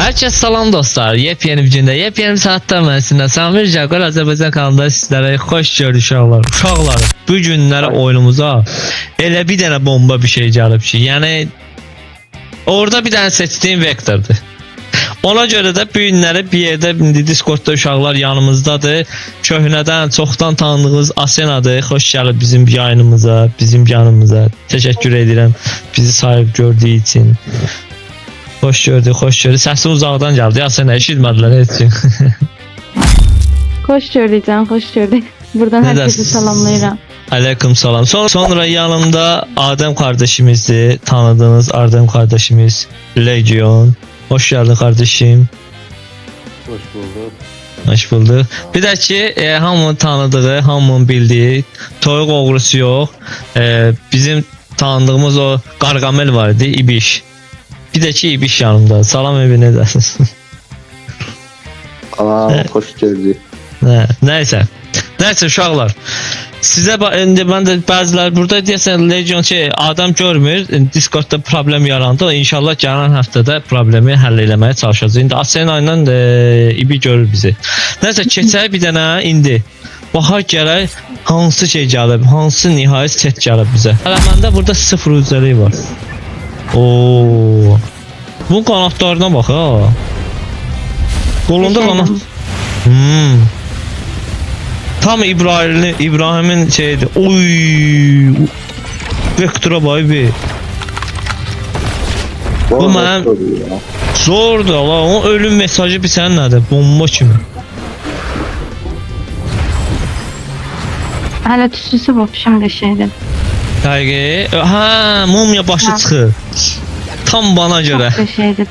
Herkes salam dostlar. Yepyeni bir gündə, yepyeni bir saatdə mən sizinlə Samir Jaguar Azərbaycan kanalında sizlərə xoş gördük uşaqlar. Uşaqlar, bu günləri oyunumuza elə bir dənə bomba bir şey gəlib ki, yəni orada bir dənə seçdiyim vektordur. Ona görə də bu günləri bir yerdə indi Discordda uşaqlar yanımızdadır. Köhnədən, çoxdan tanıdığınız Asenadır. Xoş gəlib bizim yayınımıza, bizim yanımıza. Təşəkkür edirəm bizi sahib gördüyü üçün. Hoş gördük, hoş gördük. Səsim uzaqdan gəldi. Asena eşitmədilər heç. Hoş gördük can, hoş gördük. Buradan herkese salamlayıram. Aleyküm salam. Sonra yanımda Adem kardeşimizdi. Tanıdığınız Adem kardeşimiz Legion. Hoş geldin kardeşim. Hoş bulduk. Hoş bulduk. Bir de ki hamının tanıdığı, hamının bildiği toyuq oğrusu yox. Bizim tanıdığımız o Gargamel vardı, İbiş. Bir de ki İbiş yanımda. Salam evi ne dersiniz? Hoş geldin. Neyse. Neyse uşaqlar. Sizə indi mən də bəziləri burada deyəsən Legion adam görmür, Discordda problem yarandı. İnşallah gələn həftədə problemi həll eləməyə çalışacağıq. İndi Asena ilə İbi görür bizi. Nəysə keçək bir dənə indi. Baxaq gərək hansı şey gəlib, hansı nihayət set gəlib bizə. Hələ məndə burada 0 üzəlik var. Oo. Bu qanatlarına bax ha. Qolunda qanat. Tam İbrahim'in şeydi. Oy. Vektora baby. Bu mənim zordur Allah. O ölüm mesajı bir sənin nədir? Bomba kimi. Hələ tüsüsü bakışım qəşəngdir. Dəqiq. Ha, mumya başı çıxır. Tam bana görə. Çox qəşəngdir.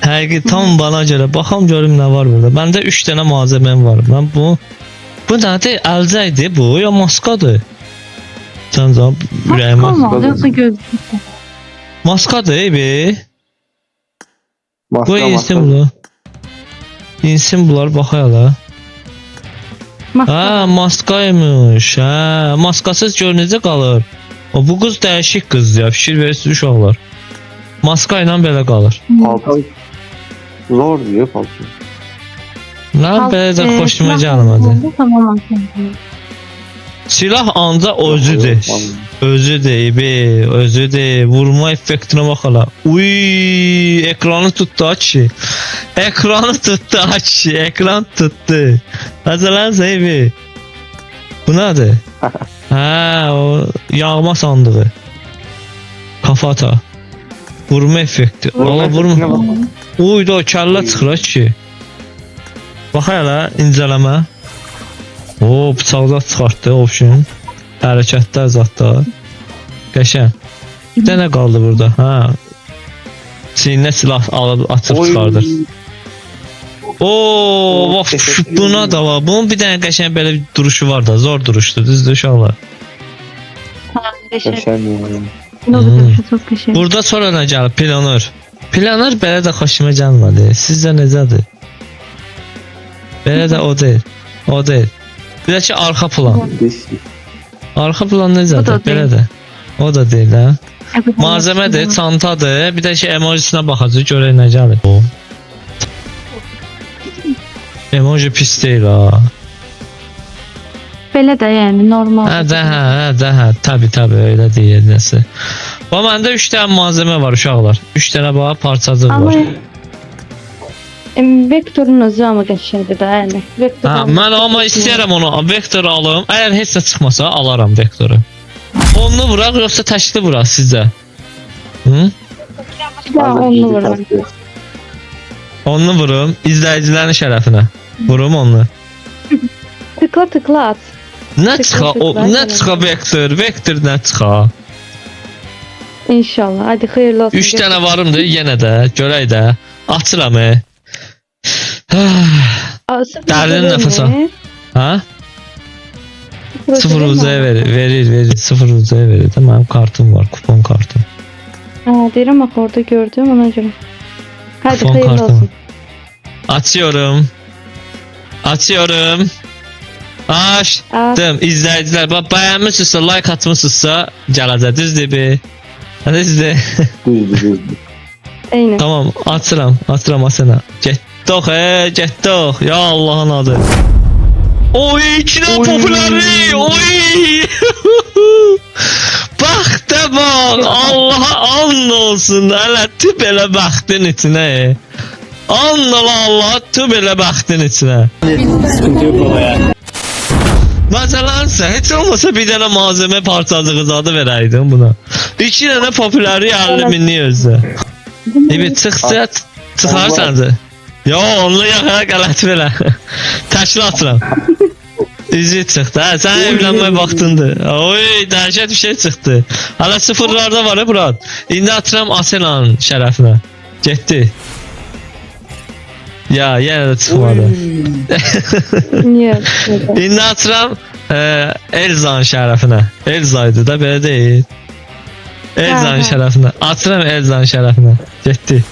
Həqiqi tam bana görə. Baxam görüm nə var burada. Məndə 3 dənə malzeməm var. Mən bu nədir? Əlcəkdir bu ya maskadır? Sən cavab ürəyimə. Maska yoxsa gözlük. Maskadır be. Maska, Bu insin bunlar. İnsin bunlar baxayala. Ha, maskaymış. Ha, maskasız gör necə qalır. O bu qız dəyişik qız ya. Fikir verirsiniz uşaqlar. Maska ilə belə qalır. Palto zor diyor palto. Mən belə də xoşuma gəlmədi. Tamam. Silah ancaq özüdür. Özüdür be, özüdür. Vurma effektinə bax hala. Uy, ekranı tutdu açı. Ekranı tutdu açı, ekran tutdu. Məsələn Zeybi. Bu nədir? Ha, o yağma sandığı. Kafata. Vurma effekti. Valla vurma. Uy da kəllə çıxır ki. Bax hələ incələmə. O bıçaqda çıxartdı option. Hərəkətlər zətlər. Qəşəng. Bir dənə qaldı burada. Ha. Çiyinə silah alıb açıb çıxardır. Oo, bax buna da var. Bunun bir dənə qəşəng belə bir duruşu var da, zor duruşdur, düzdür uşaqlar. Çox qəşəng. Burada sonra nə gəlib? Planör. Planör belə də xoşuma gəlmədi. Sizcə necədir? Belə də o deyil. O deyil. Bir də ki arxa plan. Arxa plan necədir? Belə də. O da deyil ha. Malzemədir, çantadır. Bir də ki emojisinə baxacağıq, görək nə gəlir. Emoji pis deyil ha. Belə də yəni normal. Hə, tabii öyle deyil nəsə. Və məndə 3 dənə malzemə var uşaqlar. 3 dənə bax parçacıq var. Vektorun özü amma qəşəngdir də yəni. Mən amma istəyirəm onu, vektoru alım. Əgər heç nə çıxmasa alaram vektoru. Onlu vuraq yoxsa təkli vuraq sizcə? Onlu vuram. Onlu vurum, izləyicilərin şərəfinə. Vurum onlu. Tıkla at. Nə çıxa vektor? Vektor nə çıxa? İnşallah. Hadi xeyirli olsun. 3 dənə varımdır yenə də, görək də. Açıram. Dərin nəfəs al. Ha? 0 uzaya verir. 0 uzaya verir. Mənim kartım var, kupon kartım. Ha, deyirəm bax orada gördüm ona görə. Hadi Kupon xeyirli kartım. olsun. Açıyorum. Açdım. İzləyicilər, bax bəyənmisinizsə, like atmışsınızsa gələcək. Düzdür be. Düzdür. Düzdür. Eyni. Tamam, atıram Asena. Getdik. Ya Allah'ın adı. Oy, 2 tane popüleri. Oy. Bak da bak. Allah'a and olsun. Hələ tüp elə baxdın içinə. Allah tüp elə baxdın içinə. Məsələnsə, heç olmasa bir dənə malzemə parçacığı zadı verəydin buna. 2 dənə popüləri 50 minlik özü. Evet, çıxar səncə. Yo, onunla yaxaya qələt verə. Təkli atıram. Üzü çıxdı. Hə, sən evlənmək vaxtındır. Oy, dəhşət bir şey çıxdı. Hələ sıfırlarda var, Murad. İndi atıram Asena'nın şərəfinə. Getdi. Ya, yenə də çıxmadı. Niyə? İndi atıram Elza'nın şərəfinə. Elza'ydı da, belə deyil. Elza'nın şərəfinə. Atıram Elza'nın şərəfinə. Getdi.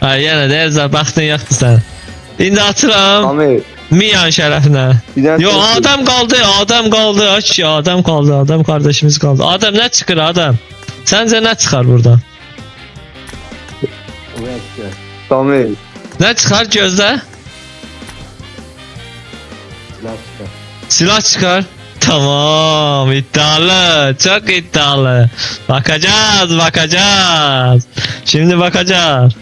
Ha, yenə də Elza, baxdın yoxdur sən. İndi atıram Ahmet. Mia'nın şərəfinə. Bir Yo, adam qaldı. Aç ya, adam qaldı. Adam kardeşimiz qaldı. Adam nə çıxır adam? Səncə nə çıxar buradan? Ahmet. Nə çıxar gözlə? Silah çıkar. Tamam, iddialı, çok iddialı. Bakacağız. Şimdi bakacağız.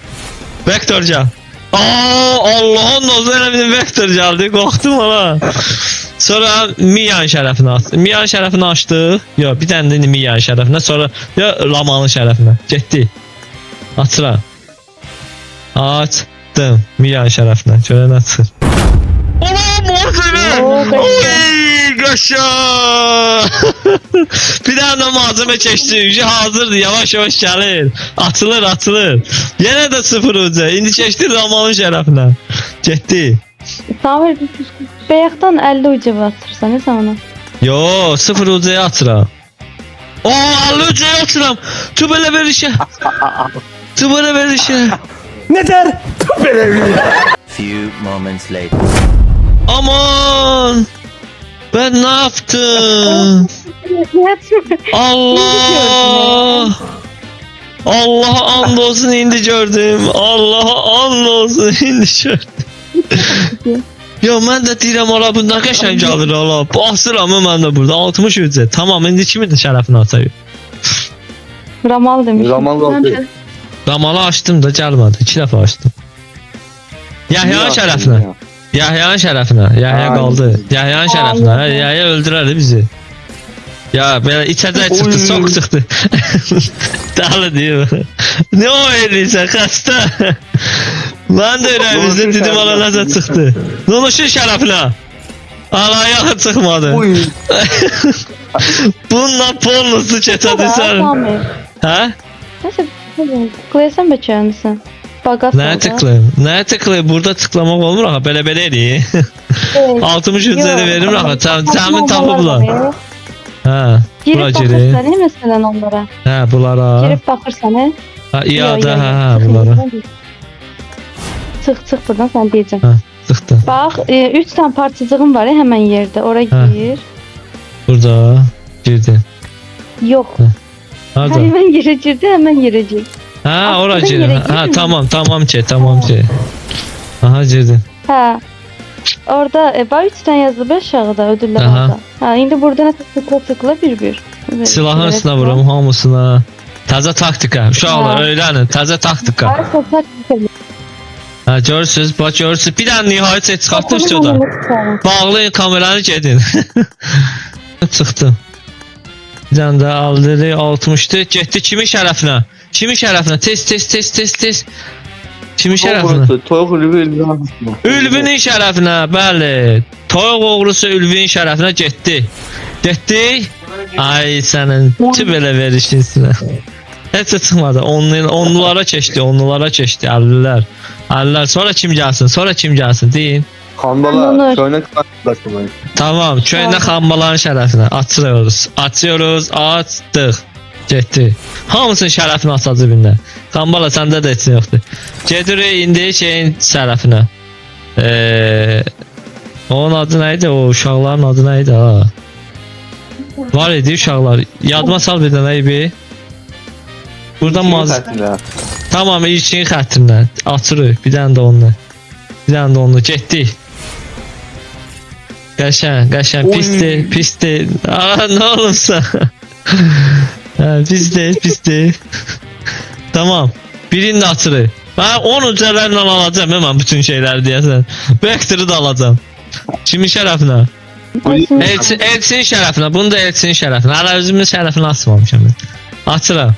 Vektörca. Allah'ın nozuyla benim vektörca aldı. Korktum ona. Sonra Mia'nın şərəfini açtı. Mia'nın şərəfini açtı. Yok, bir tane de Mia'nın şərəfinə. Sonra Lamanın şərəfinə. Getdi. Açıram. Açdım. Mia'nın şərəfinə. Şöyle nə çıxır. Oğlum, malzeme. Oy, qaşa. Bir tane malzeme çeşdi. Hazırdı. Yavaş gəlir. Açılır. Yenə də 0 uca. İndi çeşdi Lamanın şərəfinə. Getdi. Samir, bayaqdan 50 ucu atırsan, sən ona? Yo, 0 ucaya atıram. 50 ucaya atıram. Tu belə verişə. Nedir? Few moments later. Aman. Ben ne yaptım? Allah. Allah'a and olsun indi gördüm. Allah'a and olsun indi gördüm. Yo, mən də deyirəm ola bundan qəşəng alır ola. Basıram mən də burada 60 ücret. Tamam, indi kimin şərəfini atayım? Ramal demiş. Ramal qaldı. Ramalı açtım da gəlmədi. 2 dəfə açtım. Yahya'nın şərəfinə. Yahya'nın şərəfinə. Yahya qaldı. Yahya'nın şərəfinə. Yahya öldürərdi bizi. Ya belə içəcək çıxdı, çox çıxdı. Dağlı diyor. Ne o eləyirsən, xəstə? Mən də ürəyimizdə dedim ala nəzə çıxdı. Noluşun şərəfinə. Ala yaxın çıxmadı. Bununla polnusu keçədirsən. Hə? Nəsə, tıklayasan bəkərmisən. Bagaz Nəyə tıklayayım? Nəyə tıklayayım? Burada tıklamaq olmur axı, belə eləyir. 60 ücreti veririm axı, təmin tapıblar. Hə, bura girib girir. baxırsan, məsələn onlara. Hə, bunlara. Girib baxırsan, Ha, iada, hə, bunlara. Çıx buradan, sən deyəcəm. Hə, çıxdı. Bax, 3 dənə parçacığım var həmən yerdə, ora gir. Burada girdi. Yox. Harda? Həmən yerə girdi, həmən yerə gir. Ha, ora Aslında girdi. yere Ha, girmiyor. tamam ki. Aha, girdi. Hə. Orada bax 3 dənə yazılıb aşağıda ödüllər Aha. orada. Hə, indi burada nəsə tıkla bir. Silahın üstünə vurum hamısına. Təzə taktika. Uşaqlar Ha. öyrənin. Təzə taktika. Ay, sokak tıkla. Ha, görürsüz, bax görürsüz. Bir dənə nihayət set çıxartdım stüdyodan. Bağlayın kameranı gedin. Çıxdım. Bir dənə də aldırı 60'tı. Getdi kimin şərəfinə? Kimin şərəfinə? Tez. Kimin şərəfinə? Toyuq Ülvi. Ülvinin şərəfinə, bəli. Toyuq oğrusu Ülvinin şərəfinə getdi. Ay sənin tü belə verişinsinə. Heç də çıxmadı. Onlulara keçdi. 50'lər. Sonra kim gəlsin? Deyin. Kambala. Köyne kambala. Tamam, köyünə xambaların şərəfinə açıyoruz, açdıq. Getdi. Hamısının şərəfini açacaq bindən. Xambala səndə də heç yoxdur. Gedirik indi şeyin şərəfinə. Onun adı nə idi? O uşaqların adı nə idi ha? Var idi uşaqlar. Yadıma sal bir dənə bir. Buradan Tamam, ilkin xəttindən açırıq. Bir dənə də onunla. Bir dənə də onunla getdik. Qəşəng, pisdir. Aa, nə olursa. Pisdir. Tamam. Birini də açırıq. Ben 10 ucalarla alacağım hemen bütün şeyler diyesen. Vektor'u da alacağım. Kimin şərəfinə? Elçinin şərəfinə. Bunu da elçinin şərəfinə. Hala özümün şərəfinə asmamışam. Açıram.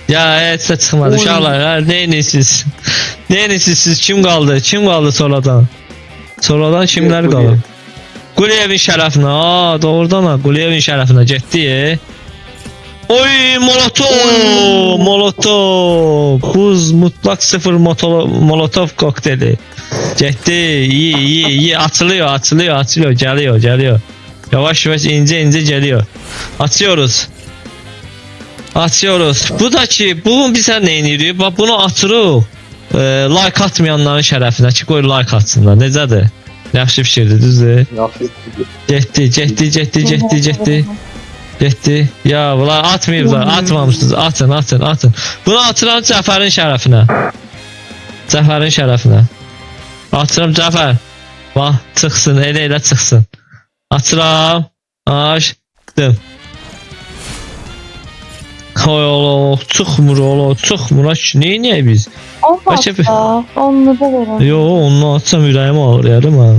Ya elçə çıxmadı. Uşaqlar, neyiniz siz? Kim qaldı? Kim qaldı sonradan? Sonradan kimlər qaldı? Quliyevin şərəfinə. Aa, doğrudan ha. Quliyevin şərəfinə getdi. Oy, molotov. Buz mutlak sıfır molotov kokteyli. Getdi. İyi. Açılıyor. Geliyor. Yavaş ince geliyor. Açıyoruz. Bu da ki, bu bizə nə edirik? Bax, bunu açırıq. Like atmayanların şərəfinə ki, qoy like atsınlar. Necədir? Yaxşı fikirdir, düzdür? Getdi. Ya bunlar atmayıblar. Atmamışsınız. Atın. Bunu atıram Cəfərin şərəfinə. Atıram Cəfər. Bax, çıxsın, elə çıxsın. Atıram. Açdım. Hay Allah, çıxmır. Neyniyək biz? Onu da verin. Yo, onu atsam ürəyim ağrıyar mən.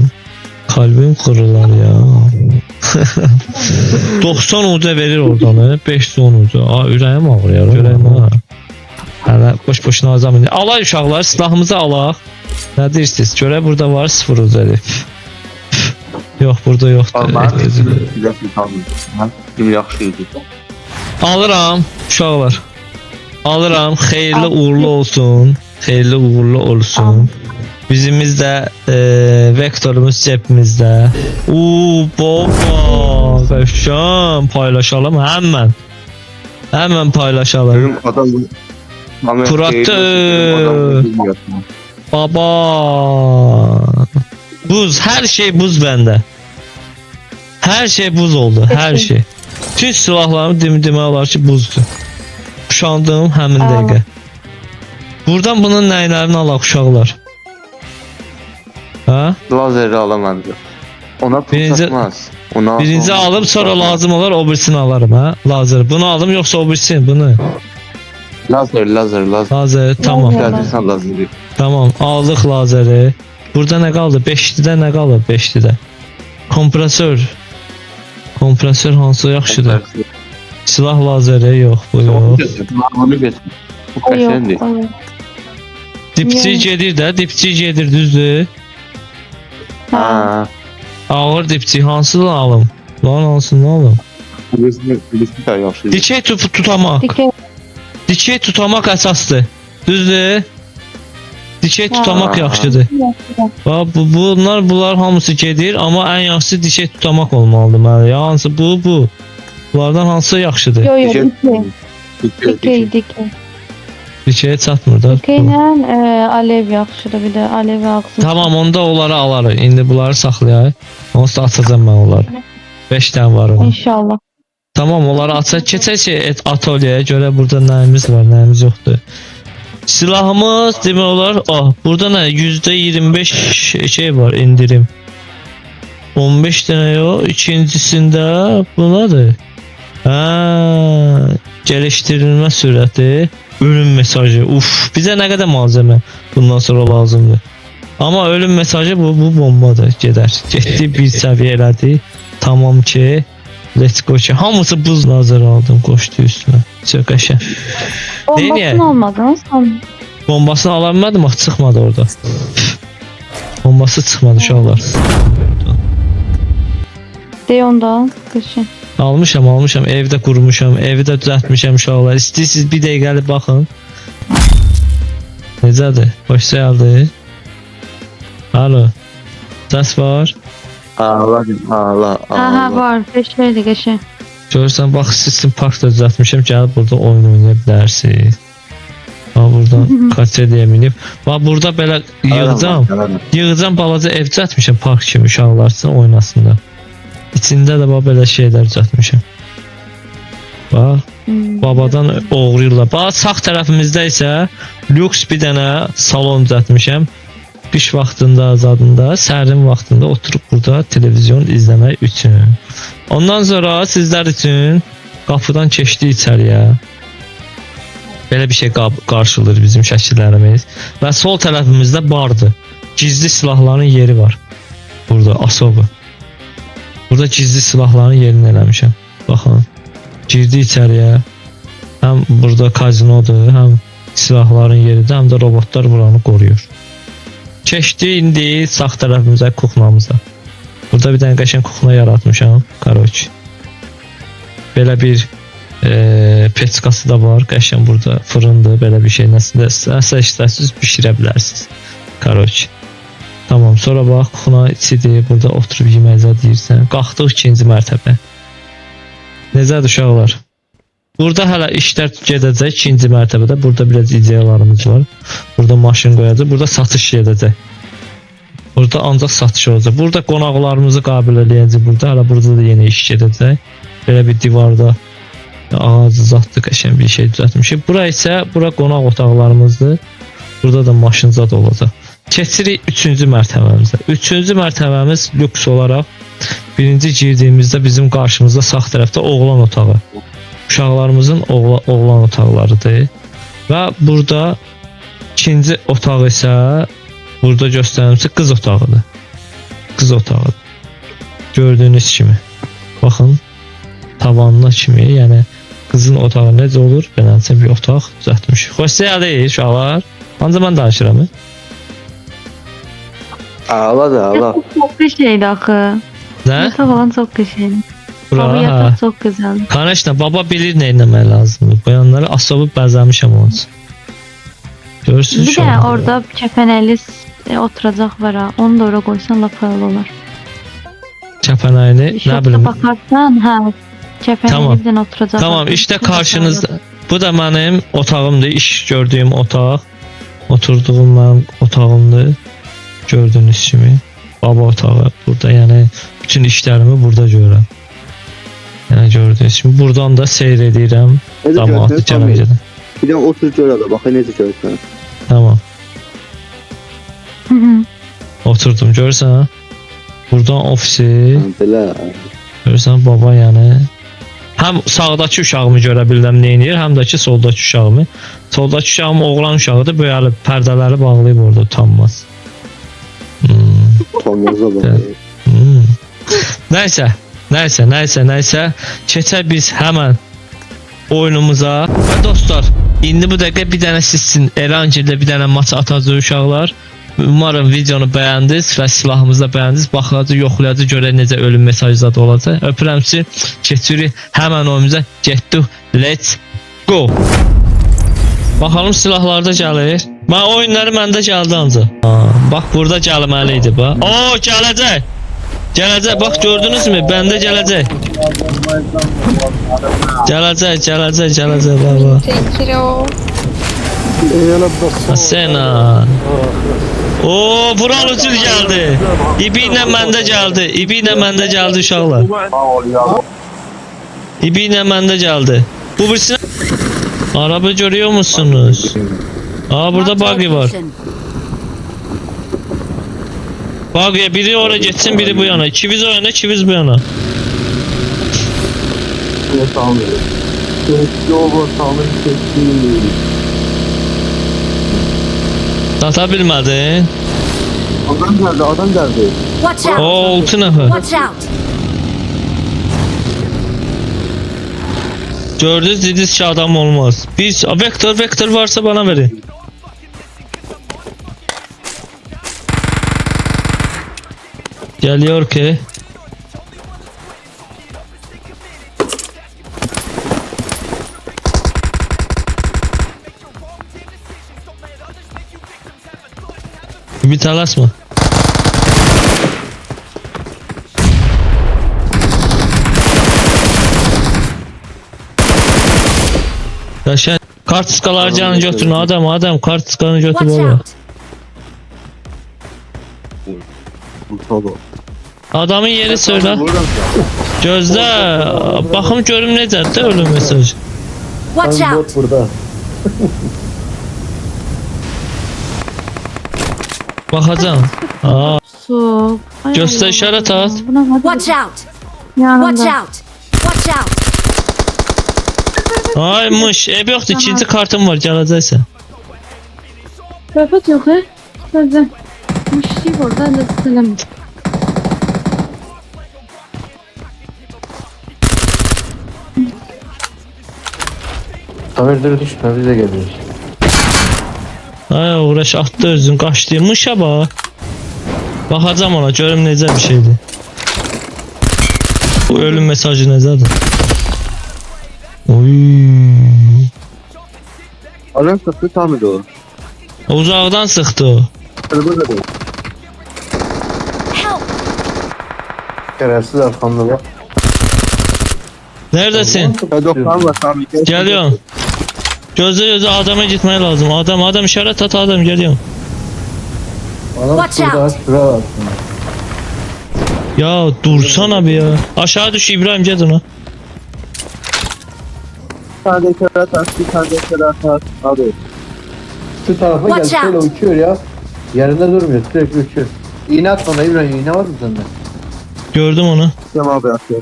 Kalbim kırılar ya. 90 uca verir oradan, 510 uca. Ürəyim ağrıyar. Hələ boş-boşuna azam indi. Alay uşaqlar, silahımızı alaq. Nə deyirsiniz? Görə burada var 0 uca herif. Yox, burada yoxdur. Alıram uşaqlar. Xeyirli uğurlu olsun. Bizimiz de vektorumuz cebimizde. Baba, qəşəng paylaşalım hemen paylaşalım. Kuratı. Baba. Buz, her şey buz bende. Her şey buz oldu, her şey. Tüm silahlarım demək olar ki buzdur. Uşandığım həmin dəqiqə. Buradan bunun nəylərini alaq uşaqlar? Ha? Lazeri alamadı. Ona tutmaz. Birinci alıp sonra lazım olur o birisini alırım ha. Lazer. Bunu aldım yoksa o birisini bunu. Lazer tamam. Lazeri. Tamam aldık lazeri. Burada ne kaldı? 5'lide ne kaldı? 5'lide. Kompresör hansı yaxşıdır? Silah lazeri yok bu yok. Bu qəşəngdir. Dipçi gedir düzdür. Ağır dipçi hansını alım? Lan hansını alım? Dikey tutamak. Dikey tutamak əsasdır. Düzdür? Dikey tutamak yaxşıdır. Bunlar hamısı gedir, amma ən yaxşısı dikey tutamak olmalıdır məndə. Ya hansı bu? Bunlardan hansı yaxşıdır? Dikey. Dikey çatmır da. Dikeylə alev yaxşıdır, bir də alev ağzı. Tamam, onda onları alarıq. İndi bunları saxlayaq. Onsuz da atacağım mən onları. 5 tane var onun. İnşallah. Tamam, onları açaq. Keçək ki atölyəyə görə burada nəyimiz var, nəyimiz yoxdur. Silahımız demək olar, burada nə? %25 şey var, indirim. 15 tane yok. İkincisində bunadır. Geliştirilmə sürəti, ölüm mesajı. Bizə nə qədər malzemə bundan sonra lazımdır. Amma ölüm mesajı bu bombadır. Getdi bir səviyyə elədi. Tamam ki, let's go ki. Hamısı buz lazer aldım, qoşdu üstünə. Çox qəşəng. Bombasını almadın sen. Bombasını alamadım, axı çıxmadı orada. Bombası çıxmadı uşaqlar. De ondan, qəşəng. Almışam, evdə qurmuşam, evi də düzəltmişəm uşaqlar. İstəyirsiniz bir dəqiqəli baxın. Necədir? Boş gəldi. Alo. Səs var. Allah. Aha var, beşleydi qəşəng. Görürsən, bax sizin parkda düzəltmişəm, gəlib burada oyun oynaya bilərsiniz. Buradan kaçediyə minib. Burada belə yığacam balaca ev düzəltmişəm park kimi uşaqlar üçün oynasınlar. İçində də belə şeylər düzəltmişəm. Bax, Babadan oğruyurlar. Bax sağ tərəfimizdə isə lüks bir dənə salon düzəltmişəm. Qış vaxtında, azadında, sərin vaxtında oturub burada televizyon izləmək üçün. Ondan sonra sizlər üçün qapıdan keçdi içəriyə. Belə bir şey qarşılayır bizim şəkillərimiz. Və sol tərəfimizdə bardır. Gizli silahların yeri var. Burada Asobu. Burada gizli silahların yerini eləmişəm. Baxın. Girdi içəriyə. Həm burada kazinodur, həm silahların yeridir, həm də robotlar buranı qoruyur. Keçdi indi sağ tərəfimizə kuxnamıza. Burada bir dənə qəşəng kuxna yaratmışam. Karoç. Belə bir peçkası da var. Qəşəng burada fırındır. Belə bir şey nəsə istərsiniz bişirə bilərsiniz. Karoç. Tamam, sonra bax kuxna içidir. Burada oturub yeməkzə deyirsən. Qalxdıq 2-ci mərtəbə. Necədir uşaqlar? Burada hələ işlər gedəcək 2-ci mərtəbədə. Burada biraz ideyalarımız var. Burada maşın qoyacaq. Burada satış gedəcək. Burada ancaq satış olacaq. Burada qonaqlarımızı qəbul edəcək. Hələ burada da yeni iş gedəcək. Belə bir divarda ağacı zatlı qəşəng bir şey düzəltmişik. Bura isə qonaq otaqlarımızdır. Burada da maşın zad olacaq. Keçirik 3-cü mərtəbəmizə. 3-cü mərtəbəmiz lüks olaraq birinci girdiyimizdə bizim qarşımızda sağ tərəfdə oğlan otağı. Uşaqlarımızın oğlan otaqlarıdır. Və burada ikinci otaq isə burada göstərilmişsə qız otağıdır. Qız otağıdır. Gördüyünüz kimi. Baxın. Tavanına kimi, yəni qızın otağı necə olur? Beləncə bir otaq düzəltmişik. Xoş gəldiniz uşaqlar. Ancaq mən danışıram. Ağla da ağla. Çok bir şeydi axı. Nə? Yatak olan çok bir şeydi. Bura, Baba hə. yatak çok güzel. Kanəşlə, baba bilir nə etmək lazımdır. Bayanları asobı bəzəmişəm onun üçün. Görürsünüz Bir de uşaqlar. orada kəpənəli oturacaq var ha. Onu da oraya koysan lap havalı olur. Kəpənəyini, nə Şokta bilim. bakarsan ha. Kəpənəli Tamam. bir dənə oturacaq. Tamam, var. işte karşınızda. Bu da mənim otağımdır, iş gördüyüm otaq. Oturduğum mənim otağımdır. Gördüyünüz kimi. Baba otağı. Burada yəni bütün işlərimi burada görürəm. Yəni gördüyünüz kimi. Buradan da seyr edirəm. Cəmaatı gələcəkdən. Bir de otur gör da bakın necə görürsən. Tamam. Oturdum, görürsən ha? Buradan ofisi. Belə. Görürsən baba yəni. Həm sağdakı uşağımı görə bilirəm nə edir, həm də ki soldakı uşağımı. Soldakı uşağım oğlan uşağıdır, böyle pərdələri bağlayıb orada utanmaz. Tonlaza bak. Nəysə. Keçək biz həmən oyunumuza. Və dostlar, indi bu dəqiqə bir dənə sizin Erangel'də bir dənə maç atacaq uşaqlar. Umarım videonu bəyəndiniz və silahımızı da bəyəndiniz. Baxacaq, yoxlayacaq, görək necə ölüm mesajları olacaq. Öpürəm sizi. Keçirik həmən oyunumuza. Getdik. Let's go. Baxalım silahlarda gəlir. Mən oyunları məndə gəldi ancaq. Bax burada gəlməli idi bax. Oo, gələcək. Gələcək. Bax gördünüz mü? Bəndə gələcək. Gələcək baba. Asena. Oo, Vural ucul geldi. İbi ilə məndə gəldi uşaqlar. İbi ilə məndə gəldi. Bu birisine araba görüyor musunuz? Aa, burada buggy var. Buggy, biri oraya geçsin, biri bu yana. İkimiz o yana, ikimiz bu yana. Sata bilmədin? Adam geldi. Watch O, out! 6 nəfər. Watch out! Gördünüz, dediniz ki adam olmaz. Bir vektör varsa bana verin. Geliyor ki. Bir talas mı? Yaşa. Kartskalar canı götürün adam kartskanı götür Watch baba. out! Adamın yeri söyle. Gözlə. Baxım görüm necədir də ölüm mesaj. Watch Tam out! bot burada. Bakacağım. Aa, Su. Ay Göster Allah işaret Allah. at. Buna hadi. Watch out! Watch Yanımda. out! Watch out! aymış. Ev yoktu. Tamam. İkinci kartım var. Geleceksin. Rafet yok he. Sözde. Müşteri burada da selam. Tamer dur düşme biz de geliyoruz. Ay uğraş attı özün kaçtıymışa bak. Bakacağım ona görüm necə bir şeydi. Bu ölüm mesajı necədir? Oy. Adam sıktı tam idi o. Uzaqdan sıxdı o. Burada değil. Help! Şerefsiz arkamda bak. Neredesin? Ya 90 var Sami. Geliyorum. Gözle adama gitmeye lazım. Adam işaret at adam geliyorum. Adam Watch şurada out. şuraya bak. Ya dursana bir ya. Aşağı düş İbrahim gel ona. Bir tane de kere atar, bir tane de kere atar. Hadi. Şu tarafa gel Watch şöyle out. uçuyor ya. Yerinde durmuyor sürekli uçuyor. İğne at bana İbrahim, iğne var mı sende? Gördüm onu. Cem abi atıyor.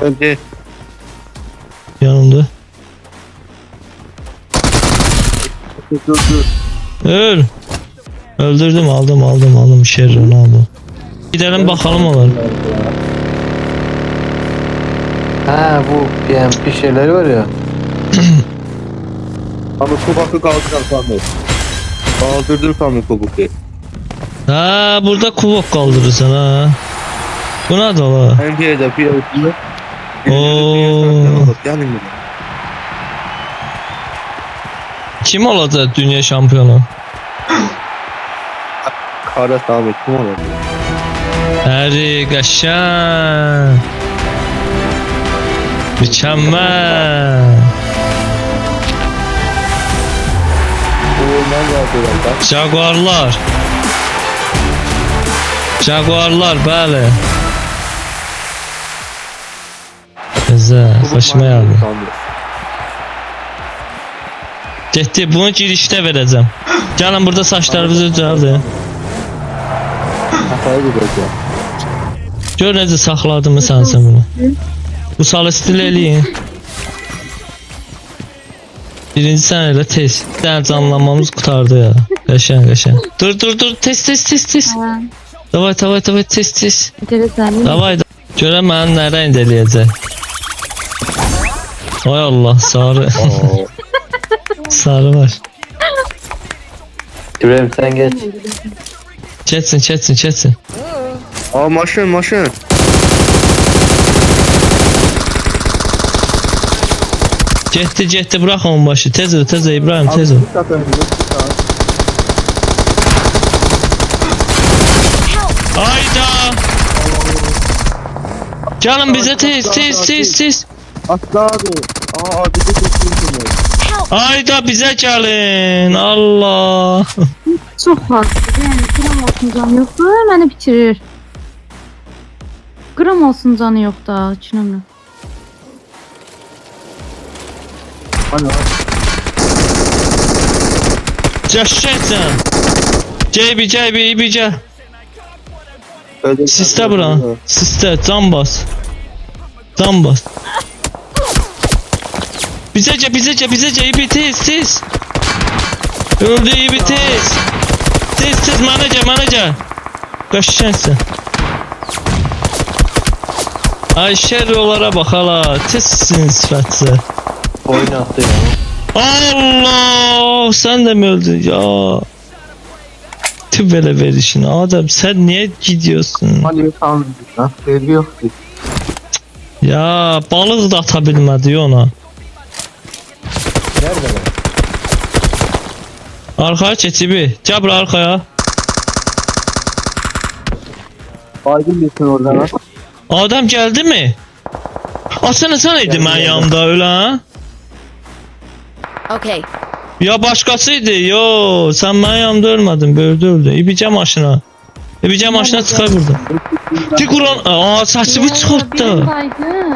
Önce Yanımda. dur. Öl. Öldürdüm aldım şerri onu aldım. Gidelim bakalım onlar. Ha bu PMP şeyleri var ya. Ama kubakı kaldırar Sami. Kaldırdır Sami kubakı. Ha burada kuvok kaldırırsan ha. Bu ne la? Pencerede bir ölçülü. Oo. Gelin mi? Kim olacak dünya şampiyonu? Kara Sami kim olur? Eri qəşəng. Mükemmel. Bu nerede atıyorlar? Jaguarlar. Jaguarlar bəli. Güzel, hoşuma geldi. Getdi, bunu girişdə verəcəm. Gəlin burada saçlarınızı düzəldin. Kafaya gidiyor. Gör necə saxladım sən bunu. Bu salı stil eləyin. Birinci sən elə tez. Sən canlanmamız qutardı ya. Qəşəng. Dur, tez. Ha. Davay, tez. Enteresan. Davay. Görəm mənim nə rəng eləyəcək. Ay Allah, sarı. Sarı var. İbrahim sen geç. Keçsin. Aa maşın. Getdi, bırax onun başı. Tez ol İbrahim, tez ol. Bir saat önce, bir saat. Ayda. Gəlin bizə tez. Aslı abi. Aa bir de kesin. Ayda bizə gəlin. Allah. Çok fazla. Yani gram olsun canı yok da beni bitirir. Gram olsun canı yok da. Düşünemiyorum. Hani Gəşəcəksən. Ceybi, ibicə. öyle. Sistə bura. Sistə, can bas. Bizəcə, ibi tez. Öldü ibi tez. Tez, mənə gəl. Qəşəngsən. Ay şerrolara bax hala. Tezsin sifətsə. Oyun attı ya. Allah, sen de mi öldün ya? Tüh böyle verişin adam, sen niye gidiyorsun? Hani tam ha sevgi yok. Ya balık da atabilmedi ona. Nerede lan? Arkaya çetibi, cabra arkaya. Aydın bilsin oradan ha. Adam geldi mi? Asana sen idin ben yanımda öyle ha? Okay. Ya başkasıydı, yo sen ben yanımda ölmedin, böyle öldü. İbice maşına. İbice maşına çıkar burada. Dik ulan, saçımı çıkarttı. Benim baygın.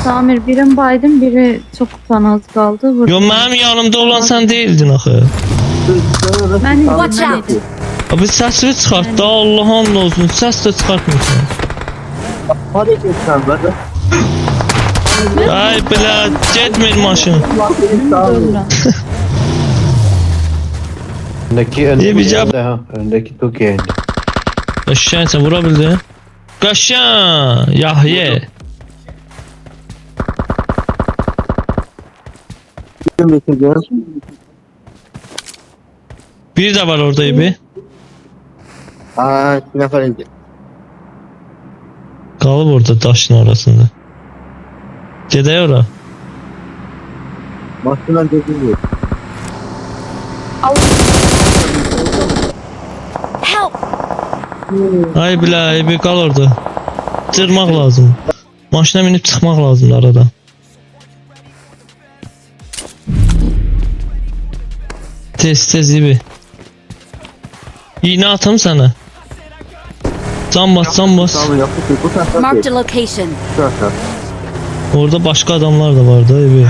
Samir birim baydım, biri çok az kaldı. Burada. Yo mənim yanımda olan sən deyildin axı. Ben Watch out! Abi səsini çıxart da Allah'ın olsun. Səs də çıxartmıyorsun. Hadi geçsen ben. Ay bля, getmir maşın. Öndeki İyi bir cevap. ha. Öndeki çok iyi. Qaşan sən vura bildin? Qaşan, Yahye. Kim bitireceğiz? Bir də var orada ibi. Aa, bir nefer indi. Qalıb orada daşın arasında. Gedək ora. Maçından gözüküyor. Help! Ay bля, ibi qal orada. Cırmaq lazım. Maşına minib çıxmaq lazımdır arada. Tez ibi. İğne atım sana. Can bas. Tamam yaptık. Bu sefer Marked a location. Bu sefer. Orada başka adamlar da var da ibi.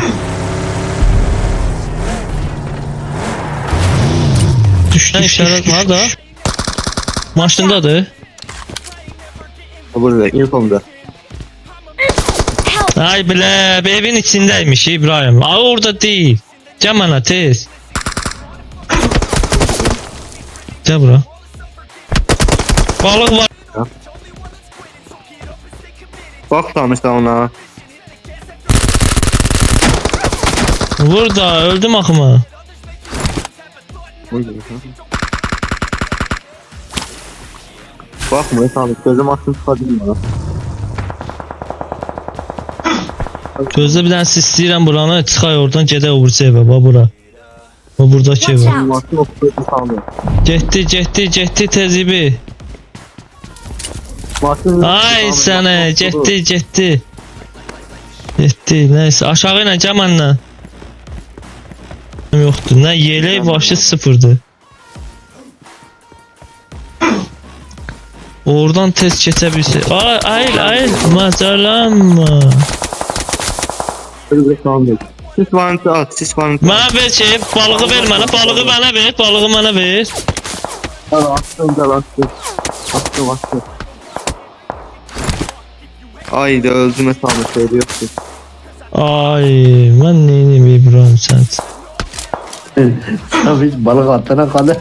Düştü işaret var da. Maşındadır. Burada info'mda. Help! Ay bile evin içindeymiş İbrahim. Aa, orada değil. Gel bana tez. Gel bura. Balık var. Bak tanıştı ona. Vur da öldüm akıma. Bakma tanış. Gözüm açtım çıkardım bana. Gözde bir tane istəyirəm buranı. Çıxay oradan gedək o birisi evə. Bax bura. O buradaki Watch evə. out! Maçın okuduğu sandım. Getdi tezibi. Maçın Ay sənə getdi. Neyse aşağı ilə gəl məndən. Yoxdur. Nə yelək başı sıfırdır. Oradan tez keçə bilsə. Ay macalanma. Gözüm sandım. Siz vanti at. Siz vanti at. Mənə ver şey, balığı ver mənə, balığı mənə ver. Attım. Ay da öldüme sandım. Şeyde yoktu. Ay, mən neyim İbrahim sənsin. Biz balık atana kadar.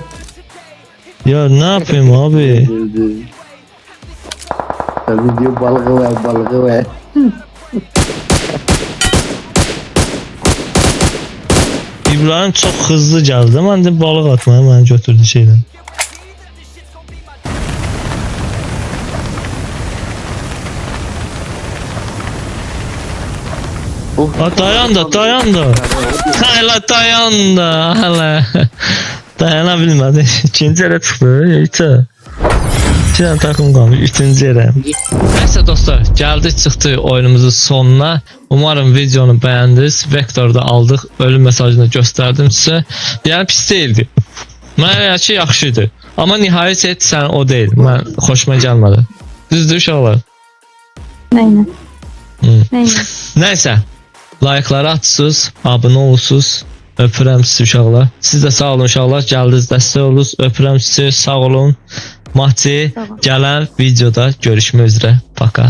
Ya ne yapayım abi? Tabii diyor balığı ver. İbrahim çok hızlı geldi. Mən də balıq atmaya məni götürdü şeydən. Ha dayan da. Hala dayan da. Hala. Dayana bilmədi. İkinci yerə çıxdı. Yeter. 2 dənə takım qalmış. 3-cü yerə. Neyse dostlar, gəldik çıxdı oyunumuzun sonuna. Umarım videonu bəyəndiniz. Vektorda aldıq. Ölüm mesajını göstərdim sizə. Yəni pis deyildi. Mənə ki yaxşıydı. Amma nihayət et sən o deyil. Mən xoşuma gəlmədi. Düzdür uşaqlar. Neyine? Neyine? Neyse. Like'ları atsınız, abone olursunuz. Öpürəm sizi uşaqlar. Siz də sağ olun uşaqlar. Gəldiniz, dəstək olursunuz. Öpürəm sizi. Sağ olun. Mahti gələn videoda görüşmək üzrə. Paka.